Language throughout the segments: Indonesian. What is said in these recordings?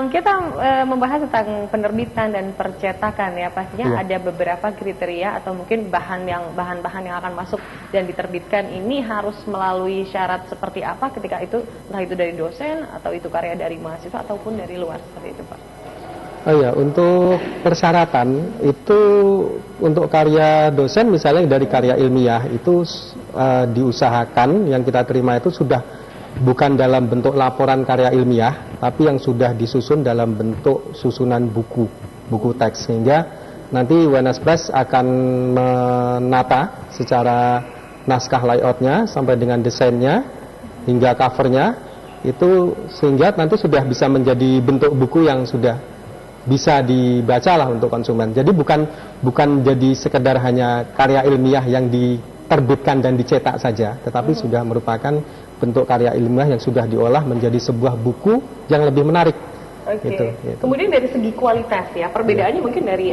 Kita membahas tentang penerbitan dan percetakan ya. Pastinya ada beberapa kriteria atau mungkin bahan-bahan yang akan masuk dan diterbitkan ini harus melalui syarat seperti apa ketika itu, entah itu dari dosen atau itu karya dari mahasiswa ataupun dari luar, seperti itu Pak. Oh ya, untuk persyaratan itu untuk karya dosen misalnya dari karya ilmiah itu diusahakan yang kita terima itu sudah bukan dalam bentuk laporan karya ilmiah, tapi yang sudah disusun dalam bentuk susunan buku teks, sehingga nanti UNS Press akan menata secara naskah layoutnya sampai dengan desainnya hingga covernya itu, sehingga nanti sudah bisa menjadi bentuk buku yang sudah bisa dibaca lah untuk konsumen. Jadi bukan jadi sekedar hanya karya ilmiah yang diterbitkan dan dicetak saja, tetapi sudah merupakan bentuk karya ilmiah yang sudah diolah menjadi sebuah buku yang lebih menarik. Oke. Gitu. Kemudian dari segi kualitas ya, perbedaannya mungkin dari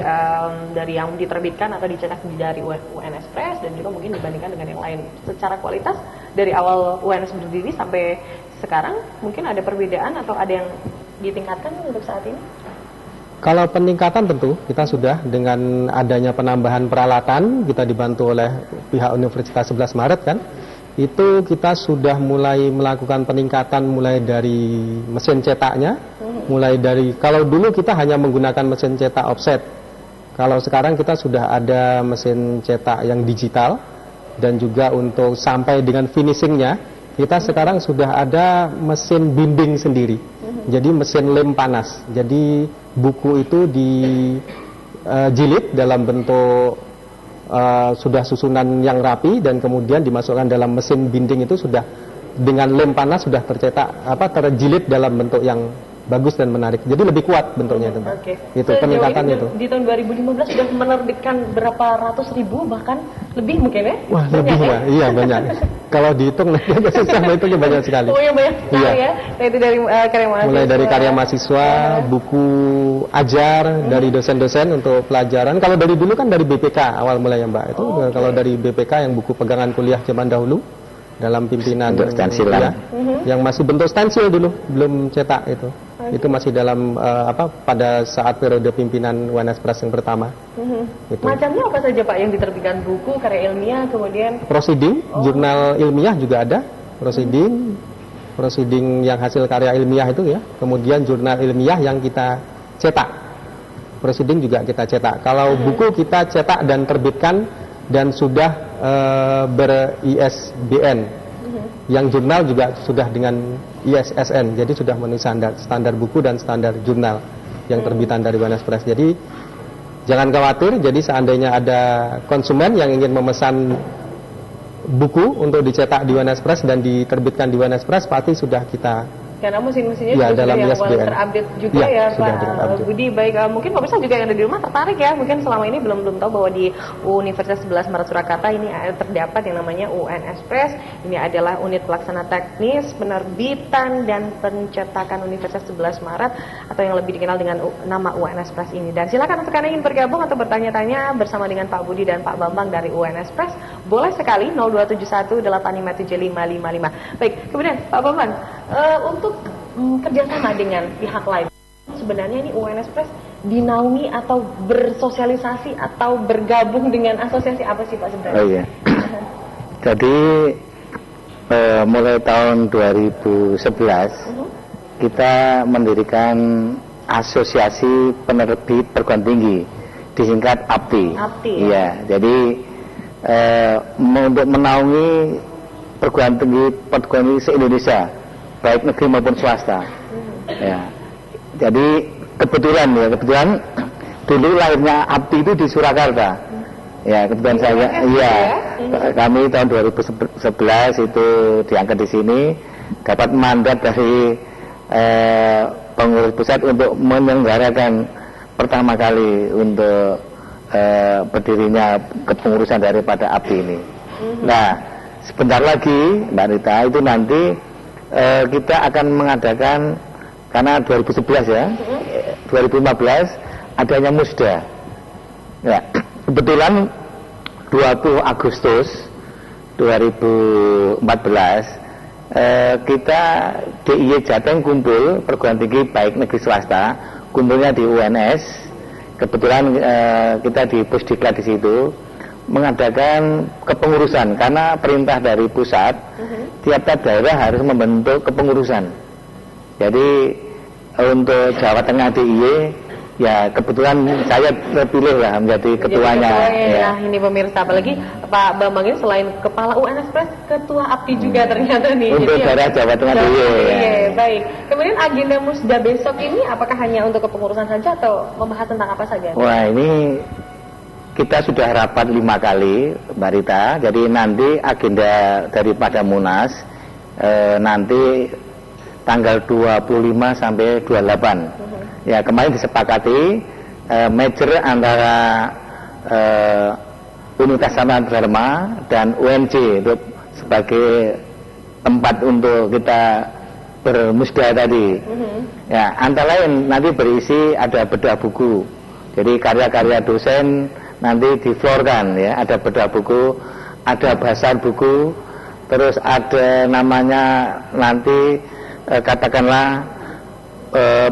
yang diterbitkan atau dicetak dari UNS Press dan juga mungkin dibandingkan dengan yang lain. Secara kualitas dari awal UNS berdiri sampai sekarang mungkin ada perbedaan atau ada yang ditingkatkan untuk saat ini? Kalau peningkatan tentu kita sudah dengan adanya penambahan peralatan, kita dibantu oleh pihak Universitas 11 Maret kan, itu kita sudah mulai melakukan peningkatan mulai dari mesin cetaknya, mulai dari, kalau dulu kita hanya menggunakan mesin cetak offset, kalau sekarang kita sudah ada mesin cetak yang digital, dan juga untuk sampai dengan finishingnya kita sekarang sudah ada mesin bimbing sendiri. Jadi mesin lem panas. Jadi buku itu dijilid dalam bentuk sudah susunan yang rapi dan kemudian dimasukkan dalam mesin binding itu sudah dengan lem panas sudah terjilid dalam bentuk yang bagus dan menarik. Jadi lebih kuat bentuknya itu. Oke. Itu peningkatan itu. Di tahun 2015 sudah menerbitkan berapa ratus ribu bahkan lebih mungkin ya? Wah, lebih ya? Iya banyak. Kalau dihitung nanti agak susah, itu banyak sekali. Oh, yang banyak sekali ya. Nah, itu dari karya mahasiswa. Mulai dari karya mahasiswa, buku ajar dari dosen-dosen untuk pelajaran. Kalau dari dulu kan dari BPK awal mulanya Mbak. Itu kalau dari BPK yang buku pegangan kuliah zaman dahulu dalam pimpinan ya, yang masih bentuk stensil dulu, belum cetak itu. Itu masih dalam pada saat periode pimpinan UNS Press yang pertama. Itu. Macamnya apa saja Pak yang diterbitkan? Buku, karya ilmiah, kemudian proceeding, jurnal ilmiah juga ada. Proceeding yang hasil karya ilmiah itu ya. Kemudian jurnal ilmiah yang kita cetak. Proceeding juga kita cetak. Kalau buku kita cetak dan terbitkan dan sudah ber-ISBN. Yang jurnal juga sudah dengan ISSN, jadi sudah memenuhi standar buku dan standar jurnal yang terbitan dari UNS Press. Jadi jangan khawatir, jadi seandainya ada konsumen yang ingin memesan buku untuk dicetak di UNS Press dan diterbitkan di UNS Press, pasti sudah kita karena mesin-mesinnya juga dalam sudah yang terupdate juga ya Pak Budi. Baik, mungkin pemirsa juga yang ada di rumah tertarik ya, mungkin selama ini belum tahu bahwa di Universitas 11 Maret Surakarta ini terdapat yang namanya UNS Press. Ini adalah unit pelaksana teknis penerbitan dan pencetakan Universitas 11 Maret atau yang lebih dikenal dengan nama UNS Press ini. Dan silakan untuk Anda ingin bergabung atau bertanya-tanya bersama dengan Pak Budi dan Pak Bambang dari UNS Press, boleh sekali 0271857555. Baik, kemudian Pak Bambang, untuk kerjasama dengan pihak lain, sebenarnya ini UNS Press dinaungi atau bersosialisasi atau bergabung dengan asosiasi apa sih Pak sebenarnya? Oh iya. Jadi mulai tahun 2011 kita mendirikan asosiasi penerbit perguruan tinggi, disingkat APTI. Iya. Jadi untuk menaungi perguruan tinggi se-Indonesia, baik negeri maupun swasta. Ya. Jadi kebetulan dulu lahirnya APTI itu di Surakarta. Ya, kebetulan saya kami tahun 2011 itu diangkat di sini, dapat mandat dari pengurus pusat untuk menyelenggarakan pertama kali untuk berdirinya kepengurusan daripada APTI ini. Nah, sebentar lagi Mbak Rita, itu nanti kita akan mengadakan, karena 2011 ya, 2015 adanya Musda. Ya, kebetulan 20 Agustus 2014 kita DIY Jateng kumpul, perguruan tinggi baik negeri swasta, kumpulnya di UNS. Kebetulan kita di Pusdiklat di situ mengadakan kepengurusan karena perintah dari pusat, tiap-tiap daerah harus membentuk kepengurusan. Jadi untuk Jawa Tengah DIY, ya kebetulan saya terpilih lah menjadi ketuanya. Ya. Nah ini pemirsa, apalagi Pak Bambang ini selain kepala UNS Press, ketua APTI juga ternyata nih. Untuk daerah Jawa Tengah DIY. Baik. Kemudian agenda Musda besok ini apakah hanya untuk kepengurusan saja atau membahas tentang apa saja? Wah ini kita sudah rapat 5 kali, Mbak Rita. Jadi nanti agenda daripada Munas nanti tanggal 25 sampai 28. Ya kemarin disepakati merger antara Universitas Dharma dan UNJ untuk sebagai tempat untuk kita bermusda tadi. Ya antara lain nanti berisi ada bedah buku. Jadi karya-karya dosen nanti diflorkan ya, ada bedah buku, ada bahasan buku, terus ada namanya nanti katakanlah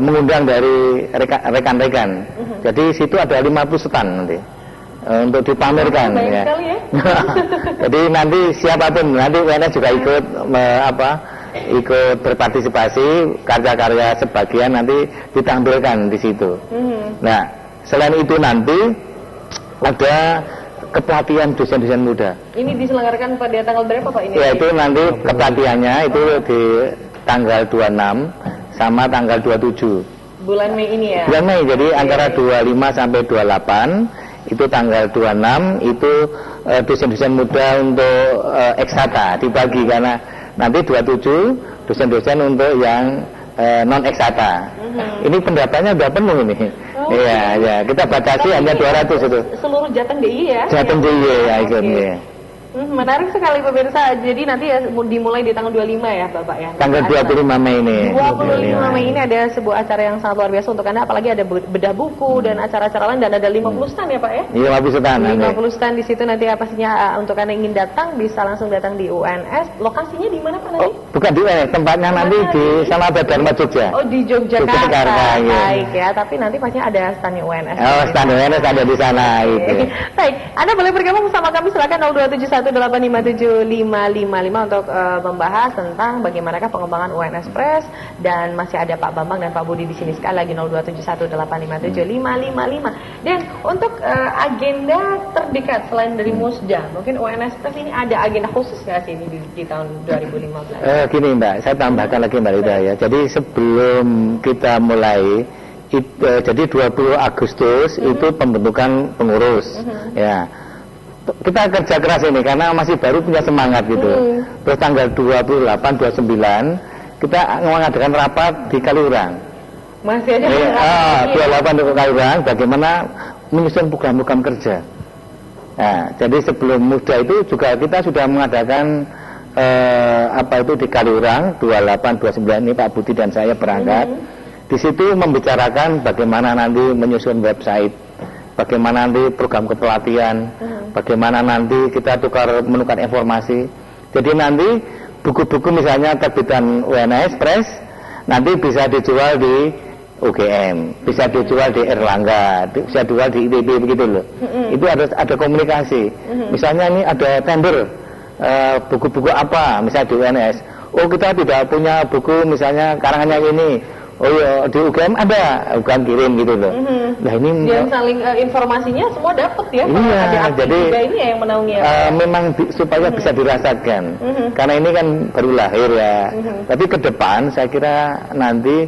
mengundang dari rekan-rekan. Jadi situ ada 50 stand nanti untuk dipamerkan ya. Jadi nanti siapapun nanti UNS juga ikut ikut berpartisipasi, karya-karya sebagian nanti ditampilkan di situ. Nah, selain itu nanti ada kepelatihan dosen-dosen muda. Ini diselenggarakan pada tanggal berapa Pak ini? Ya itu nanti kepelatihannya itu di tanggal 26 sama tanggal 27 bulan Mei ini ya? Bulan Mei, jadi antara 25 sampai 28 itu tanggal 26 itu dosen-dosen muda untuk eksata dibagi, karena nanti 27 dosen-dosen untuk yang non-eksata. Ini pendaftarnya udah penuh ini. Iya, ya, kita batasi hanya 200 itu. Seluruh Jateng DIY ya? Jateng DIY ya ikutnya. Menarik sekali pemirsa. Jadi nanti ya dimulai di tanggal 25 ya Bapak ya? Tanggal 25 Mei ini. 25 Mei ini ada sebuah acara yang sangat luar biasa untuk Anda, apalagi ada bedah buku dan acara-acara lain, dan ada 50 stand ya Pak ya? Iya, 50 stand. 50 stand di situ nanti pastinya untuk Anda ingin datang bisa langsung datang di UNS. Lokasinya di mana Pak nanti? Bukan di UNS, tempatnya nanti di sama Dharma Jogja. Oh, di Yogyakarta. Baik ya, tapi nanti pastinya ada standnya UNS. Oh, stand UNS ada di sana itu. Baik, Anda boleh bergabung bersama kami, silakan 02718575555 untuk membahas tentang bagaimanakah pengembangan UNS Press, dan masih ada Pak Bambang dan Pak Budi di sini sekali lagi 02718575555. Dan untuk agenda terdekat selain dari Musda, mungkin UNS Press ini ada agenda khusus nggak sih ini di tahun 2015? Gini Mbak, saya tambahkan lagi Mbak Rita ya. Jadi sebelum kita mulai jadi 20 Agustus itu pembentukan pengurus ya. Kita kerja keras ini karena masih baru punya semangat gitu. Terus tanggal 28, 29 kita mengadakan rapat di Kaliurang. Masih ada 28 di Kaliurang, bagaimana menyusun program-program kerja. Nah, jadi sebelum Musda itu juga kita sudah mengadakan di Kaliurang 28, 29 ini Pak Budi dan saya berangkat. Di situ membicarakan bagaimana nanti menyusun website, bagaimana nanti program kepelatihan, bagaimana nanti kita menukar informasi. Jadi nanti buku-buku misalnya terbitan UNS Press nanti bisa dijual di UGM, bisa dijual di Erlangga, bisa dijual di ITB begitu loh. Itu ada komunikasi. Misalnya ini ada tender buku-buku apa, misalnya di UNS. Oh kita tidak punya buku misalnya karangannya ini. Oh iya, di UGM ada, UGM kirim gitu loh. Nah ini dan saling informasinya semua dapat ya. Iya, jadi ini yang menaungi memang supaya bisa dirasakan. Karena ini kan baru lahir ya. Tapi ke depan saya kira nanti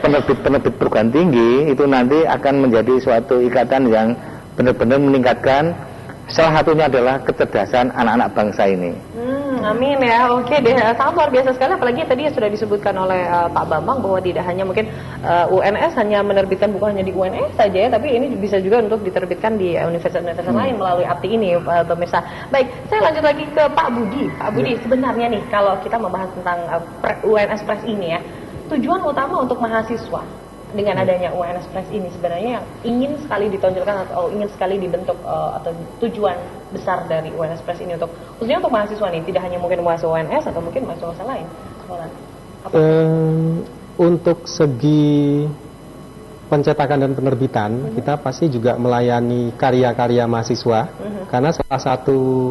penerbit-penerbit perguruan tinggi itu nanti akan menjadi suatu ikatan yang benar-benar meningkatkan. Salah satunya adalah kecerdasan anak-anak bangsa ini. Amin ya, oke deh, sangat luar biasa sekali. Apalagi tadi sudah disebutkan oleh Pak Bambang bahwa tidak hanya mungkin UNS hanya menerbitkan buku hanya di UNS saja ya, tapi ini bisa juga untuk diterbitkan di universitas-universitas lain melalui APTI ini, pemirsa. Baik, saya lanjut lagi ke Pak Budi. Pak Budi, sebenarnya nih kalau kita membahas tentang UNS Press ini ya, tujuan utama untuk mahasiswa dengan adanya UNS Press ini sebenarnya ingin sekali ditonjolkan atau ingin sekali dibentuk atau tujuan besar dari UNS Press ini untuk khususnya untuk mahasiswa nih, tidak hanya mungkin mahasiswa UNS atau mungkin mahasiswa lain. Untuk segi pencetakan dan penerbitan, kita pasti juga melayani karya-karya mahasiswa, karena salah satu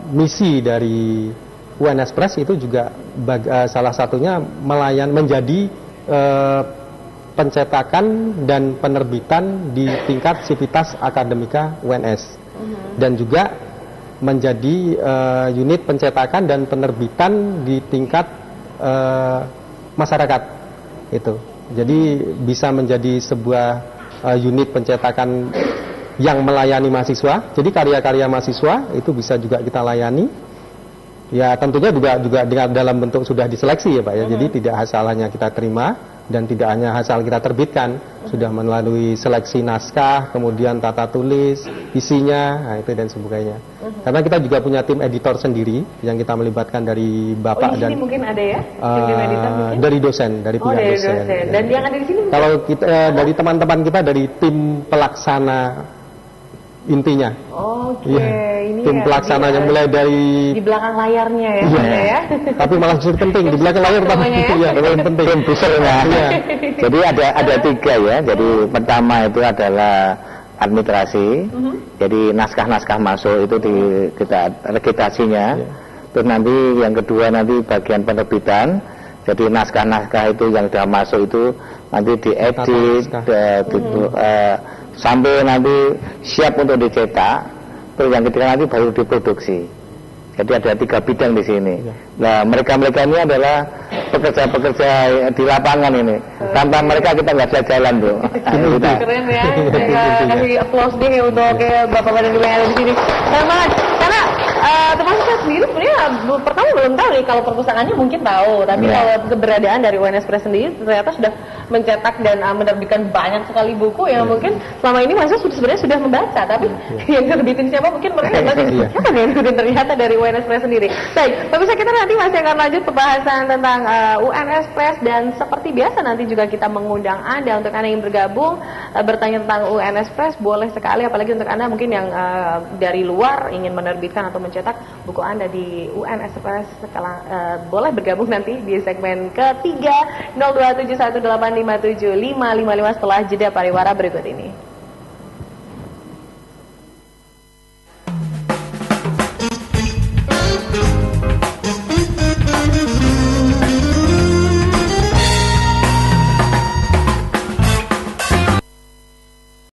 misi dari UNS Press itu juga salah satunya menjadi pencetakan dan penerbitan di tingkat sivitas akademika UNS, dan juga menjadi unit pencetakan dan penerbitan di tingkat masyarakat itu. Jadi bisa menjadi sebuah unit pencetakan yang melayani mahasiswa. Jadi karya-karya mahasiswa itu bisa juga kita layani. Ya tentunya juga dalam bentuk sudah diseleksi ya Pak ya. Jadi tidak asalnya kita terima dan tidak hanya asal kita terbitkan, sudah melalui seleksi naskah, kemudian tata tulis, isinya, nah itu dan sebagainya. Karena kita juga punya tim editor sendiri yang kita melibatkan dari Bapak dan mungkin ada ya? Tim editor mungkin? Dari dosen, dari pihak dosen. Dan yang ada di sini? Kalau kita dari teman-teman kita dari tim pelaksana intinya. Oke, ini tim pelaksananya mulai dari di belakang layarnya ya. Tapi malah justru penting di belakang layar paling penting. Tim busernya. Jadi ada 3 ya. Jadi pertama itu adalah administrasi. Jadi naskah-naskah masuk itu kita registrasinya. Terus nanti yang kedua nanti bagian penerbitan. Jadi naskah-naskah itu yang sudah masuk itu nanti diedit, sampai nanti siap untuk dicetak. Terus yang ketiga nanti baru diproduksi. Jadi ada 3 bidang di sini. Nah mereka ini adalah pekerja-pekerja di lapangan ini. Tanpa mereka kita nggak bisa jalan Bu. Keren ya. Kasih applause deh untuk bapak-bapak dan ibu yang ada di sini. Karena termasuk saya sendiri sebenarnya pertama belum tahu nih, kalau perpustakaannya mungkin tahu, tapi kalau keberadaan dari UNS Press sendiri ternyata sudah mencetak dan menerbitkan banyak sekali buku yang mungkin selama ini mahasiswa sebenarnya sudah membaca, tapi yang terbitin siapa mungkin mereka masih siapa nih yang sudah ternyata dari UNS Press sendiri. Baik, pemirsa kita nanti masih akan lanjut pembahasan tentang UNS Press, dan seperti biasa nanti juga kita mengundang Anda untuk Anda yang bergabung bertanya tentang UNS Press, boleh sekali, apalagi untuk Anda mungkin yang dari luar ingin menerbitkan atau mencetak buku Anda di UNS Press, boleh bergabung nanti di segmen ketiga 02718575555 setelah jeda pariwara berikut ini.